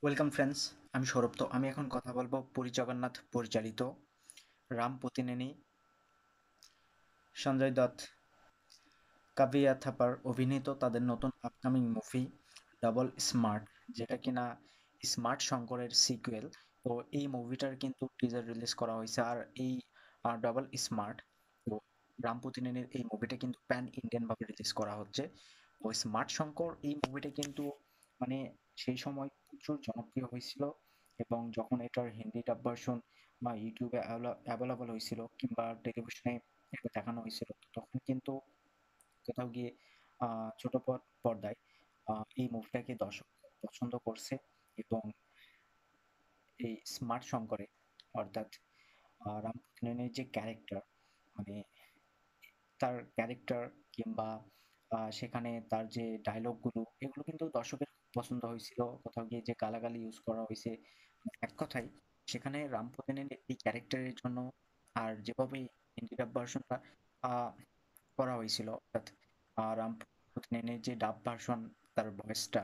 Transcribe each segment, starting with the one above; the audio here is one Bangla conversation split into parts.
ওয়েলকাম ফ্রেন্ডস, আমি সৌরভ। তো আমি এখন কথা বলবো পুরী জগন্নাথ পরিচালিত রাম পতিনেনি, সঞ্জয় দত্ত, কাবিয়া থাপার অভিনীত তাদের নতুন আপকামিং মুভি ডাবল স্মার্ট, যেটা কিনা স্মার্ট শঙ্করের সিকুয়েল। তো এই মুভিটার কিন্তু টিজার রিলিজ করা হয়েছে। আর এই ডাবল স্মার্ট, তো রাম পতিনেনির এই মুভিটা কিন্তু প্যান ইন্ডিয়ান ভাবে রিলিজ করা হচ্ছে। তো স্মার্ট শঙ্কর এই মুভিটা কিন্তু মানে সেই সময় প্রচুর জনপ্রিয় হয়েছিল, এবং যখন এটার হিন্দি ডাব ভার্সন বা ইউটিউবে অ্যাভেলেবল হয়েছিল কিংবা টেলিভিশনে এটা দেখানো হয়েছিল, তো তখন কিন্তু কোথাও গিয়ে ছোট পর্দায় এই মুভিটাকে দর্শক পছন্দ করছে। এবং এই স্মার্ট শঙ্করে, অর্থাৎ রাম পতিনেনির যে ক্যারেক্টার, মানে তার ক্যারেক্টার কিংবা সেখানে তার যে ডায়লগগুলো, এগুলো কিন্তু দর্শকের খুব পছন্দ হয়েছিল। কোথাও গিয়ে যে গালাগালি ইউজ করা হয়েছে, এক কথায় সেখানে রাম পতিনেনির এই ক্যারেক্টারের জন্য আর যেভাবে হিন্দি ডাব ভার্সনটা করা হয়েছিল, অর্থাৎ রাম পতিনেনির যে ডাব ভার্সন, তার ভয়েসটা,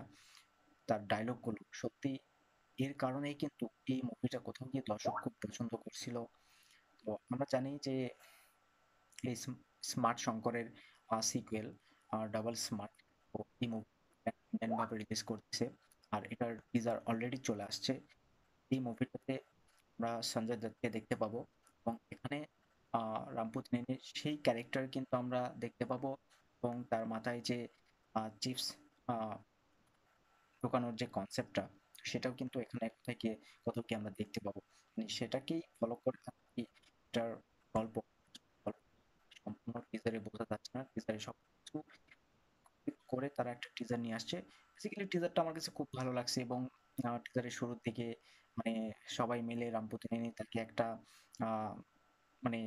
তার ডায়লগগুলো সত্যি, এর কারণেই কিন্তু এই মুভিটা কোথাও গিয়ে দর্শক খুব পছন্দ করছিল। তো আমরা জানি যে এই স্মার্ট শঙ্করের সিকুয়েল ডাবল স্মার্ট, তো এই মুভি ভাবে রিলিজ করতেছে। আর এটার টিজার অলরেডি চলে আসছে। এই মুভিটাতে আমরা সঞ্জয় দত্তকে দেখতে পাবো, এবং এখানে রাম পুতিনেনির সেই ক্যারেক্টার কিন্তু আমরা দেখতে পাবো। এবং তার মাথায় যে চিপস ঢোকানোর যে কনসেপ্টটা, সেটাও কিন্তু এখানে থেকে কোথাও কি আমরা দেখতে পাবো। মানে সেটাকেই ফলো করে আর কি এটার গল্প গল্প সম্পূর্ণ টিজারে বোঝা যাচ্ছে না। টিজারে সবকিছু করে তারা একটা টিজার নিয়ে আসছে। বেসিক্যালি টিজারটা আমার কাছে খুব ভালো লাগছে, এবং টিজারের শুরুর দিকে মানে সবাই মিলে রাম পুতিনেনি তাকে একটা আহ মানে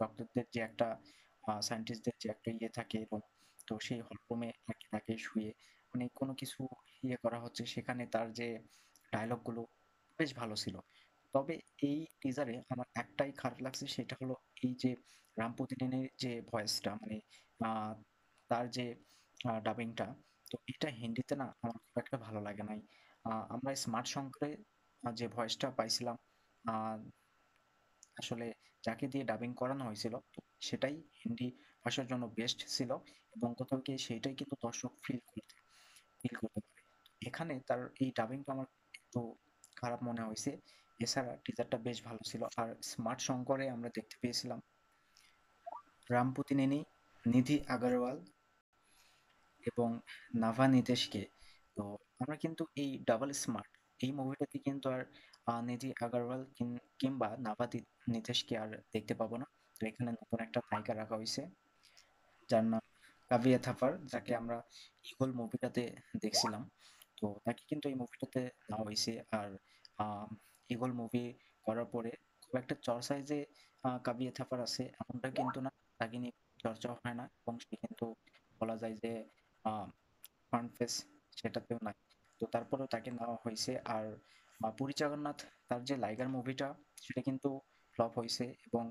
ডক্টরদের যে একটা সায়েন্টিস্টদের যে একটা ইয়ে থাকে রুম, তো সেই হলরুমে নাকি তাকে শুয়ে মানে কোনো কিছু ইয়ে করা হচ্ছে, সেখানে তার যে ডায়লগগুলো বেশ ভালো ছিল। তবে এই টিজারে আমার একটাই খারাপ লাগছে, সেটা হলো এই যে রাম পুতিনেনির যে ভয়েসটা, মানে আহ, তার যে ডাবিংটা, তো এটা হিন্দিতে না আমার খুব একটা ভালো লাগে নাই। আমরা স্মার্ট শঙ্করে যে ভয়েসটা পাইছিলাম, আহ, আসলে যাকে দিয়ে ডাবিং করানো হয়েছিল, তো সেটাই হিন্দি ভাষার জন্য বেস্ট ছিল। এবং কোথাও গিয়ে সেইটাই কিন্তু দর্শক ফিল করতে পারে। এখানে তার এই ডাবিংটা আমার একটু খারাপ মনে হয়েছে। এছাড়া টিজারটা বেশ ভালো ছিল। আর স্মার্ট শঙ্করে আমরা দেখতে পেয়েছিলাম রাম পুতিনেনি, নিধি আগরওয়াল এবং নাভা নিতেশকে। তো আমরা কিন্তু এই ডাবল স্মার্ট এই মুভিটাতে কিন্তু আর নিধি আগরওয়াল কিংবা নিতেশকে আর দেখতে পাবো না। তো এখানে নতুন একটা নায়িকা রাখা হয়েছে, যার নাম কাবিয়া থাপার, যাকে আমরা ইগল মুভিটাতে দেখছিলাম। তো তাকে কিন্তু এই মুভিটাতে নেওয়া হয়েছে। আর আহ, ইগল মুভি করার পরে খুব একটা চর্চায় যে কাবিয়া থাপার আছে এমনটা কিন্তু না, তাকে নিয়ে চর্চাও হয় না, এবং সে কিন্তু বলা যায় যে ফ্রন্ট ফেস সেটাতেও নাই। তো তারপরেও তাকে নেওয়া হয়েছে। আর পুরী জগন্নাথ, তার যে লাইগার মুভিটা, সেটা কিন্তু ফ্লপ হয়েছে। এবং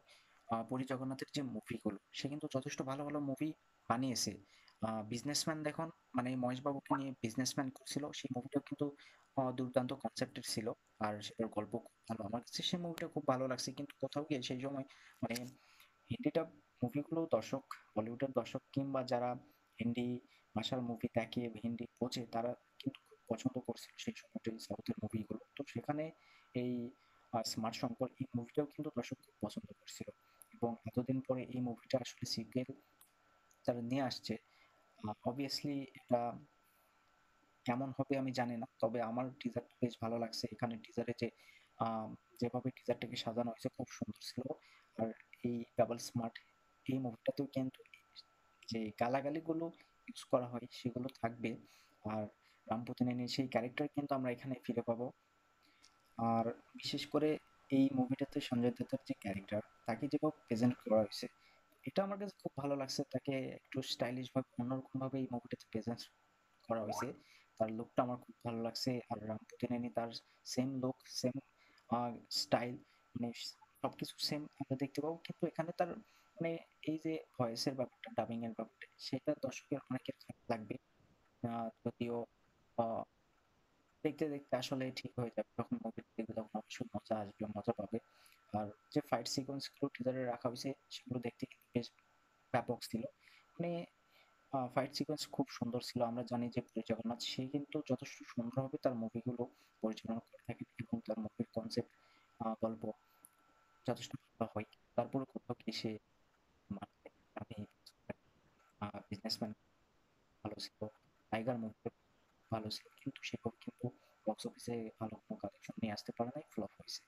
পুরী জগন্নাথের যে মুভিগুলো, সে কিন্তু যথেষ্ট ভালো ভালো মুভি বানিয়েছে। বিজনেসম্যান দেখুন, মানে মহেশ বাবুকে নিয়ে বিজনেসম্যান করছিল, সেই মুভিটাও কিন্তু দুর্দান্ত কনসেপ্টের ছিল। আর সেটার গল্প খুব ভালো, আমার কাছে সেই মুভিটা খুব ভালো লাগছে। কিন্তু কোথাও গিয়ে সেই সময় মানে হিন্দিটা মুভিগুলো দর্শক, বলিউডের দর্শক কিংবা যারা হিন্দি ভাষার মুভি দেখে, হিন্দি বোঝে, তারা কিন্তু খুব পছন্দ করছিল সেই সময়টাই সাউথের মুভিগুলো। তো সেখানে এই স্মার্ট শঙ্কর এই মুভিটাও কিন্তু দর্শক খুব পছন্দ করছিল। এবং এতদিন পরে এই মুভিটা আসলে সিকুয়েল তারা নিয়ে আসছে। অবভিয়াসলি এটা কেমন হবে আমি জানি না, তবে আমার টিজারটা বেশ ভালো লাগছে। এখানে টিজারে যে যেভাবে টিজারটাকে সাজানো হয়েছে খুব সুন্দর ছিল। আর এই ডাবল স্মার্ট এই মুভিটাতেও কিন্তু যে গালাগালিগুলো ইউজ করা হয় সেগুলো থাকবে। আর রাম পুতিনেনির সেই ক্যারেক্টার কিন্তু আমরা এখানে ফিরে পাবো। আর বিশেষ করে এই মুভিটাতে সঞ্জয় দত্তের যে ক্যারেক্টার, তাকে যেভাবে প্রেজেন্ট করা হয়েছে, এটা আমার কাছে খুব ভালো লাগছে। তাকে একটু স্টাইলিশ ভাবে, অন্যরকম ভাবে এই মুভিটাতে প্রেজেন্ট করা হয়েছে। তার লুকটা আমার খুব ভালো লাগছে। আর রাম পুতিনেনি তার সেম লুক, সেম স্টাইল, মানে সবকিছু সেম আমরা দেখতে পাবো। কিন্তু এখানে তার মানে এই যে ভয়েসের ব্যাপারটা, ডাবিং এর ব্যাপারটা, সেটা দর্শকের অনেকের খারাপ লাগবে। যদিও দেখতে, দেখতে আসলে ঠিক হয়ে যাবে। যখন মুভিটা দেখবে তখন অবশ্যই মজা আসবে, মজা পাবে। আর যে ফাইট সিকোয়েন্স গুলো টিজারে রাখা হইছে সেগুলো দেখতে কিন্তু বেশ ব্যাপক ছিল। মানে ফাইট সিকোয়েন্স খুব সুন্দর ছিল। আমরা জানি যে পুরী জগন্নাথ সে কিন্তু যথেষ্ট সুন্দরভাবে তার মুভিগুলো পরিচালনা করে থাকেন এবং তার মুভির কনসেপ্ট গল্প যথেষ্ট ভালো হয়। তারপরে কোথাও গিয়ে সে মানে আমি বিজনেসম্যান ভালো ছিল, টাইগার মুভি ভালো ছিল কিন্তু সেভাবে কিন্তু বক্স অফিসে ভালো কোনো কালেকশন নিয়ে আসতে পারে নাই, ফ্লপ হয়েছে।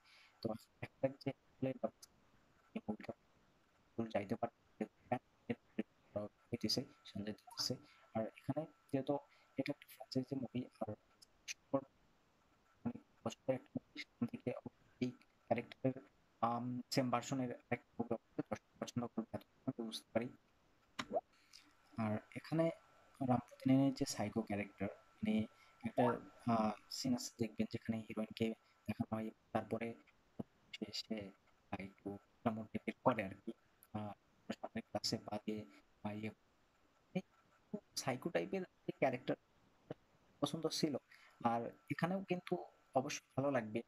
তো একটা যে এই মুভিটা যাইতে পারে হইতেছে সামনে দিতেছে। আর এখানে যেহেতু এটা একটা ফ্র্যাঞ্চাইজি মুভি আর মানে পছন্দের একটা মুভি সেখান থেকে এই ক্যারেক্টারের সেম ভার্সনের একটা মুভি দর্শক পছন্দ করবে এতটুকু আমি বুঝতে পারি। আর এখানে রাম পুতিনের যে সাইকো ক্যারেক্টার মানে একটা সিন আছে দেখবেন যেখানে হিরোইনকে দেখানো হয় তারপরে সে সে একটু মোটিভেট করে আর কি সামনে ক্লাসে পা দিয়ে ইয়ে সাইকো টাইপের ক্যারেক্টার পছন্দ ছিল। আর এখানেও কিন্তু অবশ্যই ভালো লাগবে।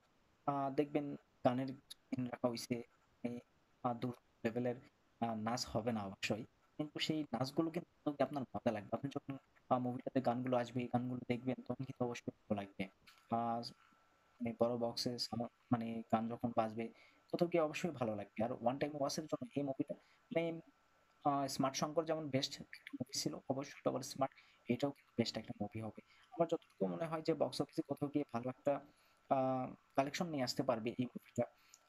দেখবেন গানের সিন রাখা হইছে মানে দূর লেভেলের নাচ হবে না অবশ্যই। কিন্তু সেই নাচগুলো কিন্তু আপনার মজা লাগবে। আপনি যখন মুভিটাতে গানগুলো আসবে, এই গানগুলো দেখবেন তখন কিন্তু অবশ্যই ভালো লাগবে। আ মানে বড় বক্সে মানে গান যখন বাজবে কোথাও গিয়ে অবশ্যই ভালো লাগবে। আর ওয়ান টাইম ওয়াচ এর জন্য এই মুভিটা মানে স্মার্ট শঙ্কর যেমন বেস্ট একটা মুভি ছিল, অবশ্যই ডবল স্মার্ট এটাও কিন্তু বেস্ট একটা মুভি হবে। আমার যতটুকু মনে হয় যে বক্স অফিসে কোথাও গিয়ে ভালো একটা কালেকশন নিয়ে আসতে পারবে এই মুভিটা।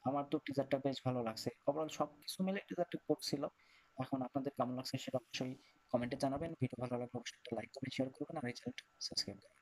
আমার তো টিজারটা বেশ ভালো লাগছে। ওভারঅল সবকিছু মিলে টিজারটা করছিল। এখন আপনাদের কেমন লাগছে সেটা অবশ্যই কমেন্টে জানাবেন। ভিডিও ভালো লাগলে অবশ্যই একটা লাইক কমেন্ট শেয়ার করবেন আর এই চ্যানেলটা সাবস্ক্রাইব করবেন।